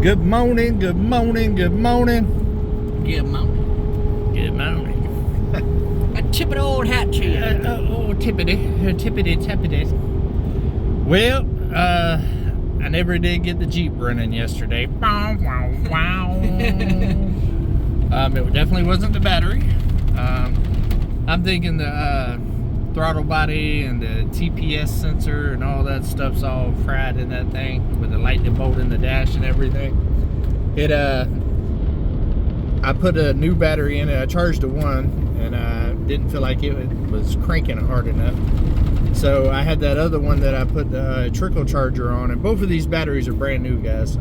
Good morning, good morning, good morning. Good morning. Good morning. A tippity old hat to you. Tippity. Well, I never did get the Jeep running yesterday. Wow. It definitely wasn't the battery. I'm thinking the throttle body and the TPS sensor and all that stuff's all fried in that thing with the lightning bolt in the dash and everything. I put a new battery in it. I charged a 1 and I didn't feel like it was cranking it hard enough. So I had that other one that I put the trickle charger on, and both of these batteries are brand new, guys.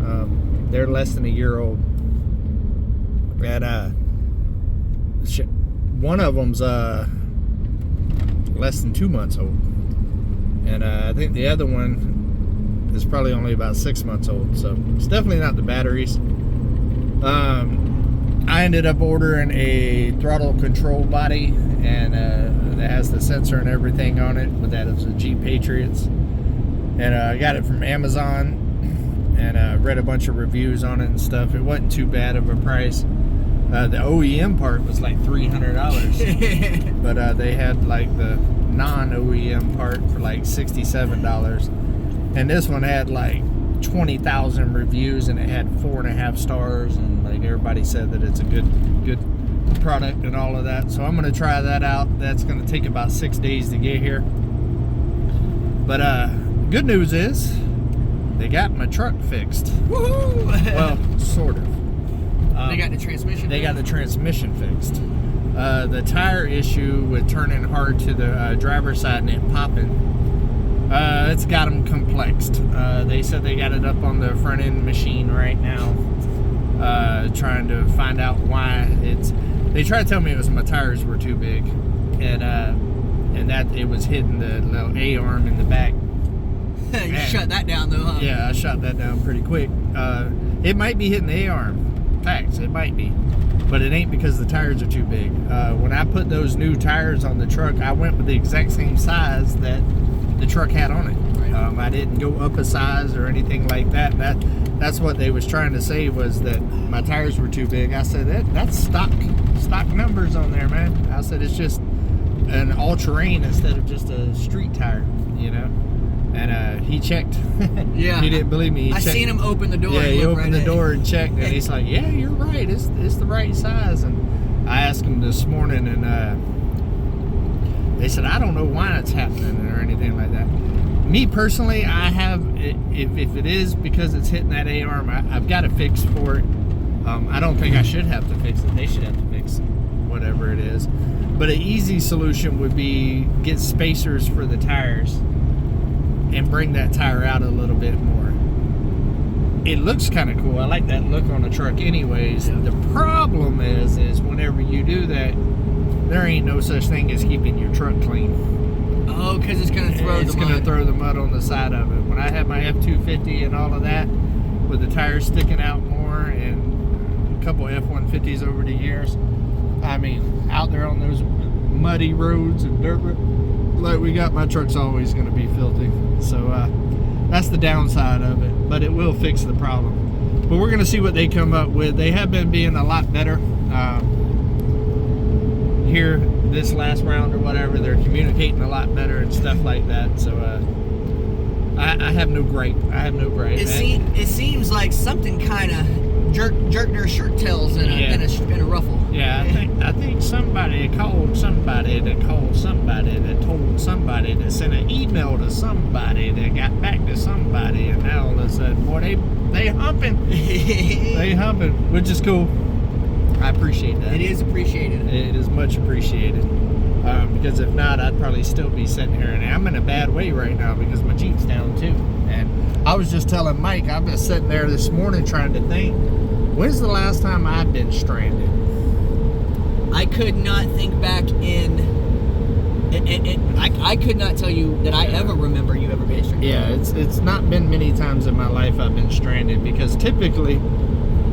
They're less than a year old. And one of them's less than 2 months old, and I think the other one is probably only about 6 months old. So it's definitely not the batteries. I ended up ordering a throttle control body, and that has the sensor and everything on it, but that is a Jeep Patriots, and I got it from Amazon, and read a bunch of reviews on it and stuff. It wasn't too bad of a price. The OEM part was like $300, but they had like the non-OEM part for like $67, and this one had like 20,000 reviews, and it had 4.5 stars, and like everybody said that it's a good product and all of that. So I'm going to try that out. That's going to take about 6 days to get here, but good news is they got my truck fixed. Woohoo! Well, sort of. They got the transmission. They got the transmission fixed. The tire issue with turning hard to the driver's side and it popping, it's got them complexed. They said they got it up on the front end machine right now, trying to find out why it's. They tried to tell me it was my tires were too big, and that it was hitting the little A-arm in the back. You shut that down though, huh? Yeah, I shot that down pretty quick. It might be hitting the A-arm. Facts, it might be, but it ain't because the tires are too big. When I put those new tires on the truck, I went with the exact same size that the truck had on it. I didn't go up a size or anything like that. That's what they was trying to say, was that my tires were too big. I said that's stock numbers on there, man. I said it's just an all-terrain instead of just a street tire, you know. And he checked. Yeah. He didn't believe me. I seen him open the door. Yeah, he opened the door and checked, and he's like, "Yeah, you're right. It's the right size." And I asked him this morning, and they said, "I don't know why it's happening or anything like that." Me personally, I have. If it is because it's hitting that A-arm, I've got a fix for it. I don't think I should have to fix it. They should have to fix whatever it is. But an easy solution would be get spacers for the tires and bring that tire out a little bit more. It looks kind of cool. I like that look on a truck anyways. The problem is whenever you do that, there ain't no such thing as keeping your truck clean. Oh, because it's going to throw the mud. It's going to throw the mud on the side of it. When I had my F-250 and all of that, with the tires sticking out more, and a couple F-150s over the years, I mean, out there on those muddy roads and dirt like we got, my truck's always going to be filthy. So that's the downside of it, but it will fix the problem. But we're going to see what they come up with. They have been being a lot better here this last round or whatever. They're communicating a lot better and stuff like that. So I have no gripe. It seems like something kind of jerked their shirt tails in a ruffle. Yeah, I think somebody called somebody that called somebody that told somebody that sent an email to somebody that got back to somebody, and now all of a sudden, boy, they humping. They humping, which is cool. I appreciate that. It is appreciated. It is much appreciated. Because if not, I'd probably still be sitting here, and I'm in a bad way right now because my Jeep's down too. And I was just telling Mike, I've been sitting there this morning trying to think, when's the last time I've been stranded? I could not think back I could not tell you that I ever remember you ever being stranded. Yeah, it's not been many times in my life I've been stranded, because typically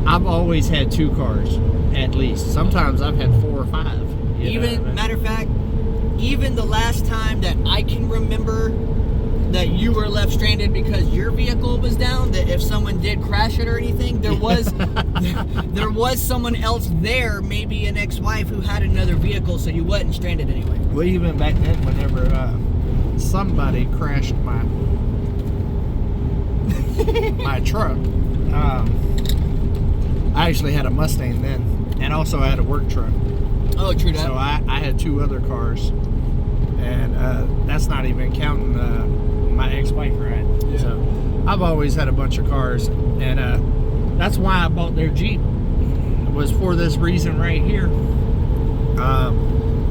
I've always had 2 cars at least. Sometimes I've had 4 or 5. Matter of fact, even the last time that I can remember that you were left stranded because your vehicle was down, that if someone did crash it or anything, there was there was someone else there, maybe an ex-wife who had another vehicle, so you wasn't stranded anyway. Well, even back then, whenever somebody crashed my truck, I actually had a Mustang then, and also I had a work truck. Oh, true that. So I had 2 other cars, and that's not even counting my ex-wife ride. Yeah. So I've always had a bunch of cars, and that's why I bought their Jeep. It was for this reason right here.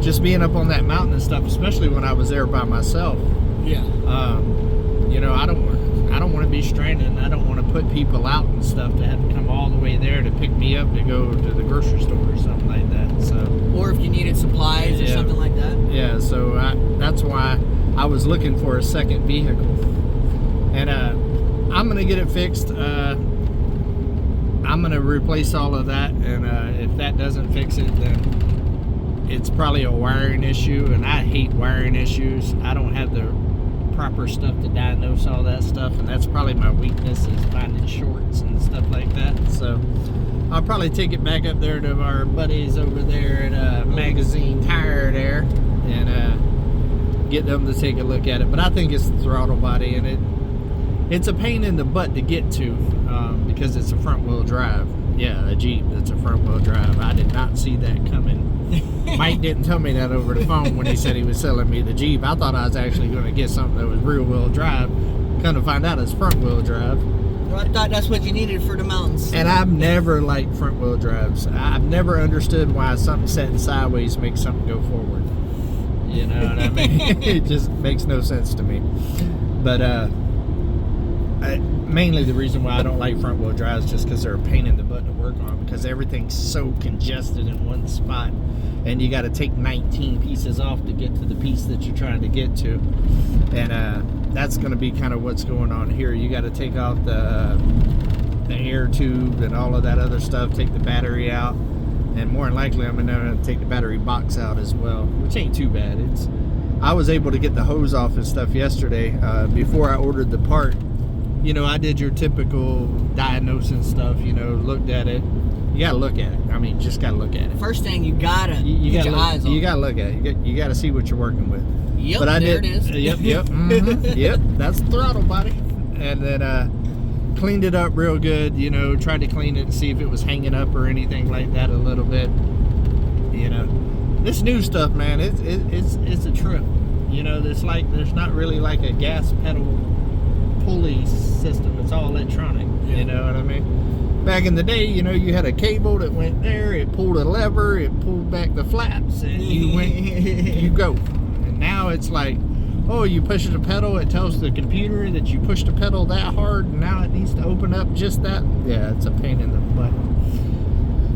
Just being up on that mountain and stuff, especially when I was there by myself. Yeah. You know, I don't want to be stranded, and I don't want to put people out and stuff to have to come all the way there to pick me up to go to the grocery store or something like that. So, or if you needed supplies or something like that. Yeah, so that's why I was looking for a second vehicle, and I'm gonna get it fixed. I'm gonna replace all of that, and if that doesn't fix it, then it's probably a wiring issue, and I hate wiring issues. I don't have the proper stuff to diagnose all that stuff, and that's probably my weakness, is finding shorts and stuff like that. So I'll probably take it back up there to our buddies over there at Magazine Tire there, and get them to take a look at it. But I think it's the throttle body, and it's a pain in the butt to get to, because it's a front wheel drive. Yeah, a Jeep that's a front wheel drive. I did not see that coming. Mike didn't tell me that over the phone when he said he was selling me the Jeep. I thought I was actually going to get something that was rear wheel drive. Come to find out it's front wheel drive. Well, I thought that's what you needed for the mountains. And I've never liked front wheel drives. I've never understood why something setting sideways makes something go forward. You know what I mean? It just makes no sense to me. But mainly the reason why I don't like front wheel drives is just because they're a pain in the butt to work on, because everything's so congested in one spot, and you got to take 19 pieces off to get to the piece that you're trying to get to. And that's going to be kind of what's going on here. You got to take off the air tube and all of that other stuff, take the battery out, and more than likely I'm going to take the battery box out as well, which ain't too bad. I was able to get the hose off and stuff yesterday before I ordered the part. You know, I did your typical diagnosing stuff, you know, looked at it. You gotta look at it. I mean, just gotta look at it. First thing, you gotta get your eyes on. You gotta look at it. You gotta see what you're working with. Yep, but there it is. Yep, yep, that's the throttle body. And then cleaned it up real good, you know, tried to clean it and see if it was hanging up or anything like that a little bit. You know, this new stuff, man, it's a trip. You know, there's not really like a gas pedal pulley system. It's all electronic. Yeah. You know what I mean? Back in the day, you know, you had a cable that went there, it pulled a lever, it pulled back the flaps, and you go. And now it's like, oh, you push the pedal, it tells the computer that you pushed the pedal that hard, and now it needs to open up just that. Yeah, it's a pain in the butt.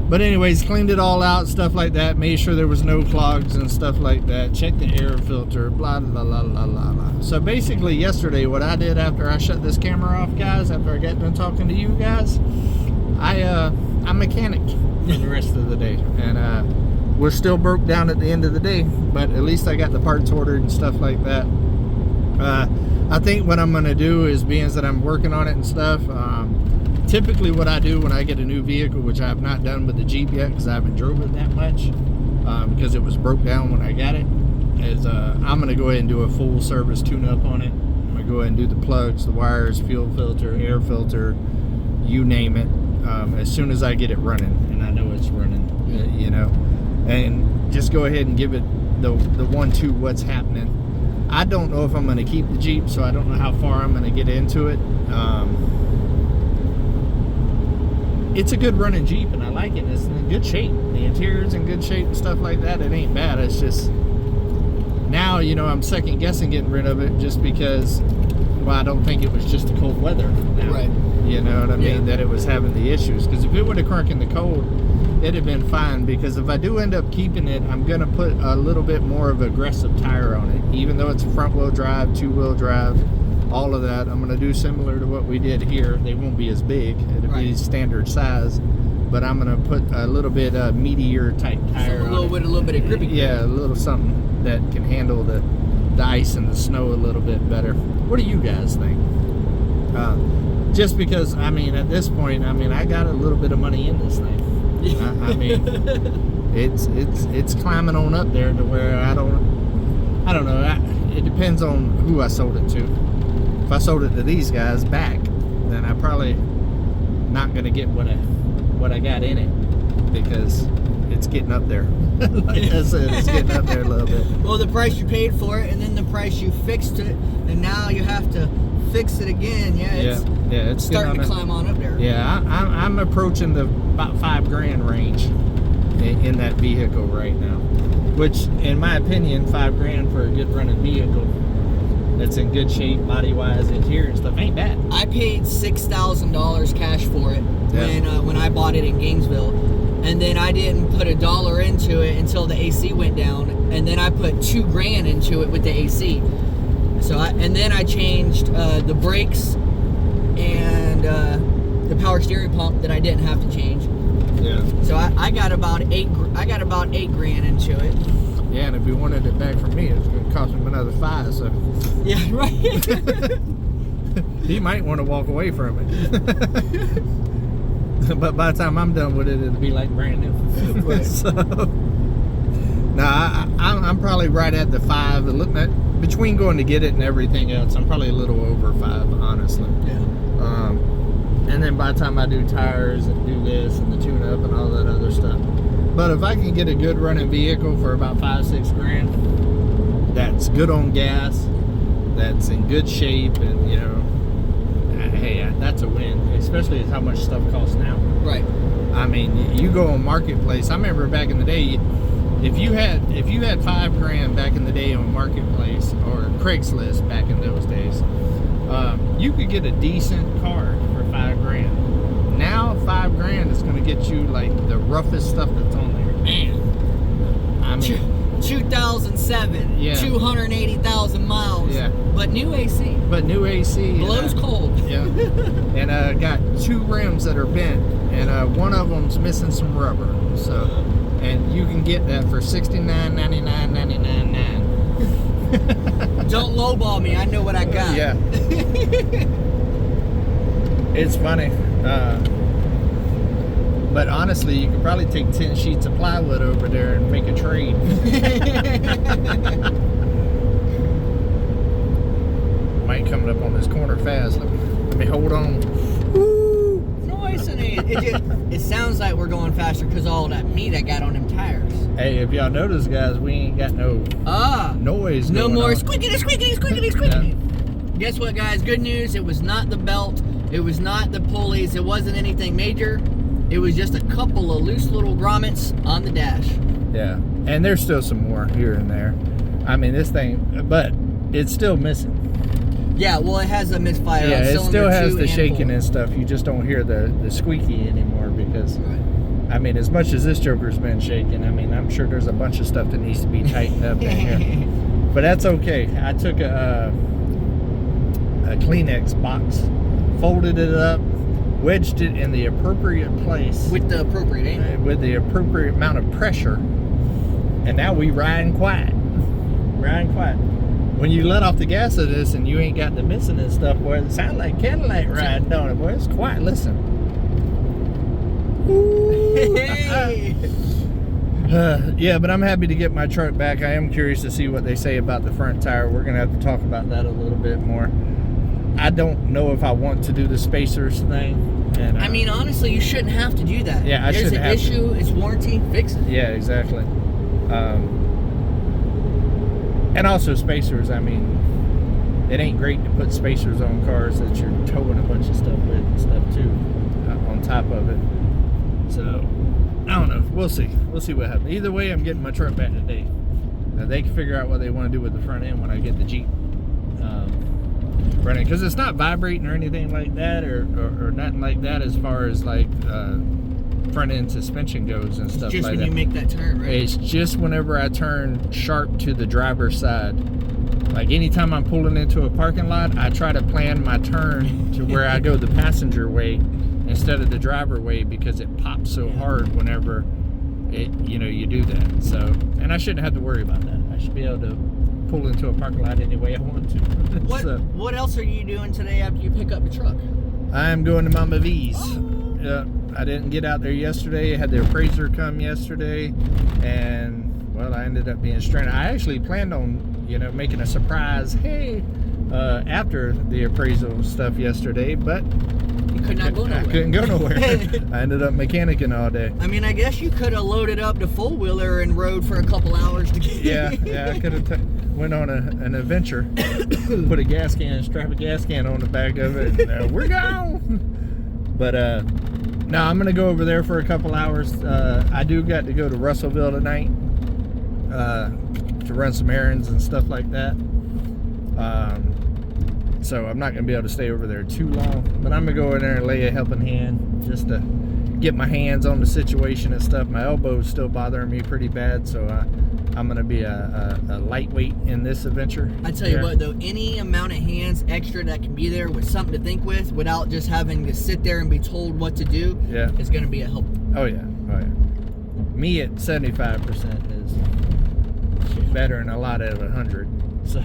But anyways, cleaned it all out, stuff like that, made sure there was no clogs and stuff like that, checked the air filter, blah, blah, blah, blah, blah, blah. So basically yesterday, what I did after I shut this camera off, guys, after I got done talking to you guys, I mechanicked for the rest of the day. And we're still broke down at the end of the day, but at least I got the parts ordered and stuff like that. I think what I'm going to do is, being that I'm working on it and stuff, typically what I do when I get a new vehicle, which I have not done with the Jeep yet because I haven't drove it that much, because it was broke down when I got it, is I'm going to go ahead and do a full service tune-up on it. I'm going to go ahead and do the plugs, the wires, fuel filter, air filter, you name it, as soon as I get it running, and I know it's running, you know, and just go ahead and give it the 1-2 what's happening. I don't know if I'm going to keep the Jeep, so I don't know how far I'm going to get into it. It's a good running Jeep, and I like it. It's in good shape. The interior's in good shape and stuff like that. It ain't bad. It's just, now, you know, I'm second guessing getting rid of it just because, well, I don't think it was just the cold weather now. Right. You know what I mean? That it was having the issues. Because if it would have crunk in the cold, it'd have been fine. Because if I do end up keeping it, I'm going to put a little bit more of aggressive tire on it. Even though it's a front wheel drive, 2-wheel drive, all of that, I'm going to do similar to what we did here. They won't be as big. It'll be standard size. But I'm going to put a little bit meatier type tire on it. With a little bit of gripping. Yeah, a little something that can handle the the ice and the snow a little bit better. What do you guys think? Just because, I mean, at this point, I mean, I got a little bit of money in this thing. I mean, it's climbing on up there to where I don't know. It depends on who I sold it to. If I sold it to these guys back, then I probably not gonna get what I got in it, because it's getting up there. Like I said, it's getting up there a little bit. Well, the price you paid for it, and then the price you fixed it, and now you have to fix it again. It's starting to climb on up there. Yeah, I'm approaching the about $5,000 range in that vehicle right now, which, in my opinion, $5,000 for a good running vehicle that's in good shape, body wise, interior and stuff, ain't bad. I paid $6,000 cash for it when I bought it in Gainesville, and then I didn't put $1 into it until the AC went down, and then I put $2,000 into it with the AC. So then I changed the brakes and the power steering pump that I didn't have to change. Yeah. So I got about $8,000 into it. Yeah, and if you wanted it back from me, it's going to cost him another $5,000. So yeah, right. He might want to walk away from it. But by the time I'm done with it, it'll be like brand new. Right. So, I'm probably right at the 5. Looking at between going to get it and everything else, I'm probably a little over 5, honestly. Yeah. And then by the time I do tires and do this and the tune-up and all that other stuff. But if I can get a good running vehicle for about $5,000-6,000, that's good on gas, that's in good shape, and you know, hey, that's a win. Especially as how much stuff costs now. Right. I mean, you go on Marketplace. I remember back in the day, if you had $5,000 back in the day on Marketplace or Craigslist back in those days, you could get a decent car for $5,000. Now $5,000 is going to get you like the roughest stuff that's on there. Man, I mean, 2007, yeah, 280,000 miles. Yeah, but new AC. Blows cold. Yeah, and got 2 rims that are bent, and one of them's missing some rubber. So, and you can get that for $69.99.99. Don't lowball me. I know what I got. Yeah. It's funny. But honestly, you could probably take 10 sheets of plywood over there and make a trade. Might coming up on this corner fast. Let me hold on. Woo! Noise in it. It sounds like we're going faster because all that meat I got on them tires. Hey, if y'all notice, guys, we ain't got no noise. No more on. squeaky. Yeah. Guess what, guys? Good news. It was not the belt. It was not the pulleys. It wasn't anything major. It was just a couple of loose little grommets on the dash. Yeah, and there's still some more here and there. I mean, this thing, but it's still missing. Yeah, well, it has a misfire. Yeah, it still has the shaking 4. and stuff. You just don't hear the squeaky anymore because, right. I mean, as much as this Joker's been shaking, I mean, I'm sure there's a bunch of stuff that needs to be tightened up in here. But that's okay. I took a Kleenex box, folded it up, wedged it in the appropriate place. With the appropriate angle. With the appropriate amount of pressure. And now we riding quiet. When you let off the gas of this and you ain't got the missing and stuff, boy, it sounds like Cadillac riding, don't it? Boy, it's quiet. Listen. Hey. Yeah, but I'm happy to get my truck back. I am curious to see what they say about the front tire. We're going to have to talk about that a little bit more. I don't know if I want to do the spacers thing. And, I mean, honestly, you shouldn't have to do that. Yeah, I shouldn't have to. There's an issue, it's warranty, fix it. Yeah, exactly. And also spacers, I mean, it ain't great to put spacers on cars that you're towing a bunch of stuff with and stuff too, on top of it. So, I don't know. We'll see. We'll see what happens. Either way, I'm getting my truck back today. They can figure out what they want to do with the front end when I get the Jeep running, because it's not vibrating or anything like that, or nothing like that as far as like front end suspension goes and stuff like that. Just when you make that turn, right? It's just whenever I turn sharp to the driver's side. Like anytime I'm pulling into a parking lot, I try to plan my turn to where I go the passenger way instead of the driver way, because it pops so hard whenever you do that. So, and I shouldn't have to worry about that. I should be able to pull into a parking lot any way I want to. What else are you doing today after you pick up the truck? I'm going to Mama V's. Oh. Yeah, I didn't get out there yesterday. I had the appraiser come yesterday, and well, I ended up being stranded. I actually planned on, you know, making a surprise, hey, after the appraisal stuff yesterday, but you could not go nowhere. I couldn't go nowhere. I ended up mechanicking all day. I mean, I guess you could have loaded up the four-wheeler and rode for a couple hours to get. Yeah, I could have went on an adventure, put a gas can, strap a gas can on the back of it, and we're gone. But no, I'm gonna go over there for a couple hours. I do got to go to Russellville tonight to run some errands and stuff like that. So I'm not going to be able to stay over there too long, but I'm going to go in there and lay a helping hand just to get my hands on the situation and stuff. My elbow's still bothering me pretty bad, so I'm going to be a lightweight in this adventure. I tell you what, though, any amount of hands extra that can be there with something to think with without just having to sit there and be told what to do is going to be a help. Oh, yeah. Me at 75% is better than a lot out of 100. So,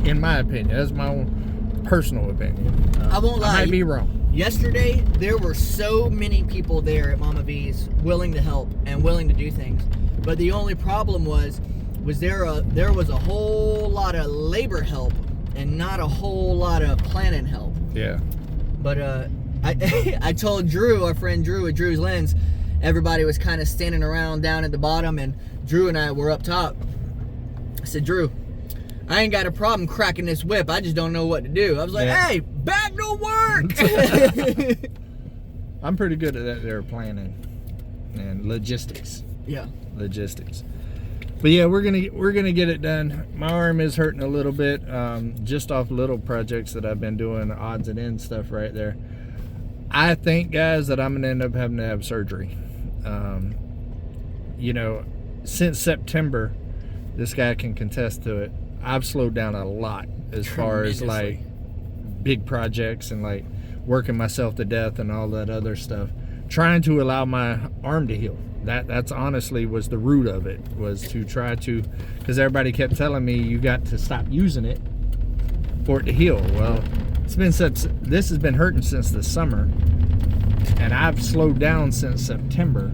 in my opinion, that's my own personal opinion. I won't lie. I might be wrong. Yesterday, there were so many people there at Mama V's willing to help and willing to do things. But the only problem was there was a whole lot of labor help and not a whole lot of planning help. Yeah. But I told Drew, our friend Drew at Drew's Lens, everybody was kind of standing around down at the bottom, and Drew and I were up top. I said, Drew, I ain't got a problem cracking this whip. I just don't know what to do. I was like, hey, back to work. I'm pretty good at that there planning and logistics. Yeah. Logistics. But yeah, we're gonna get it done. My arm is hurting a little bit, just off little projects that I've been doing, odds and ends stuff right there. I think, guys, that I'm gonna end up having to have surgery. You know, since September, this guy can contest to it, I've slowed down a lot as far as like big projects and like working myself to death and all that other stuff, trying to allow my arm to heal. That's honestly was the root of it, was to try to, because everybody kept telling me you got to stop using it for it to heal. Well, this has been hurting since the summer, and I've slowed down since September,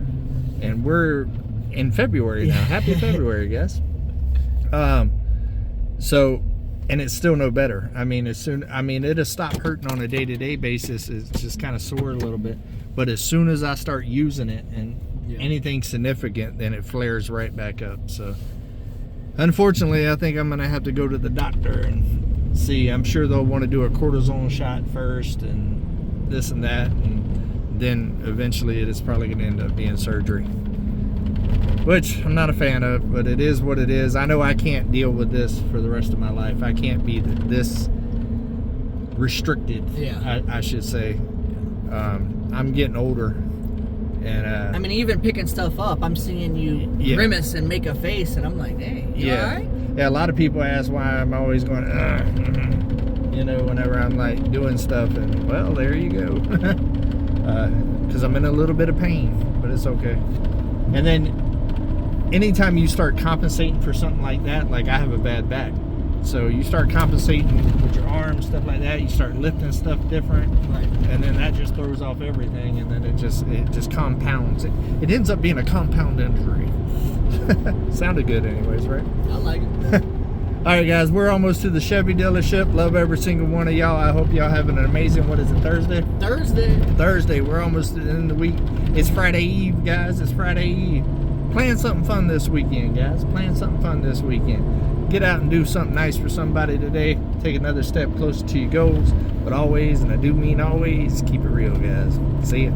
and we're in February now. Happy February, guys. So, and it's still no better. I mean, it'll stop hurting on a day-to-day basis. It's just kind of sore a little bit. But as soon as I start using it and anything significant, then it flares right back up. So, unfortunately, I think I'm going to have to go to the doctor and see. I'm sure they'll want to do a cortisone shot first and this and that. And then eventually it is probably going to end up being surgery, which I'm not a fan of, but it is what it is. I know I can't deal with this for the rest of my life. I can't be this restricted, I should say. I'm getting older, and I mean, even picking stuff up, I'm seeing you grimace and make a face, and I'm like, hey, you all right? Yeah, a lot of people ask why I'm always going, you know, whenever I'm like doing stuff, and well, there you go. Because I'm in a little bit of pain, but it's okay. And then anytime you start compensating for something like that, like I have a bad back, so you start compensating with your arms, stuff like that, you start lifting stuff different, right, and then that just throws off everything, and then it just compounds. It ends up being a compound injury. Sounded good anyways, right? I like it. All right, guys, we're almost to the Chevy dealership. Love every single one of y'all. I hope y'all having an amazing, what is it, Thursday? Thursday. We're almost in the week. It's Friday Eve, guys. It's Friday Eve. Plan something fun this weekend, guys. Plan something fun this weekend. Get out and do something nice for somebody today. Take another step closer to your goals. But always, and I do mean always, keep it real, guys. See ya.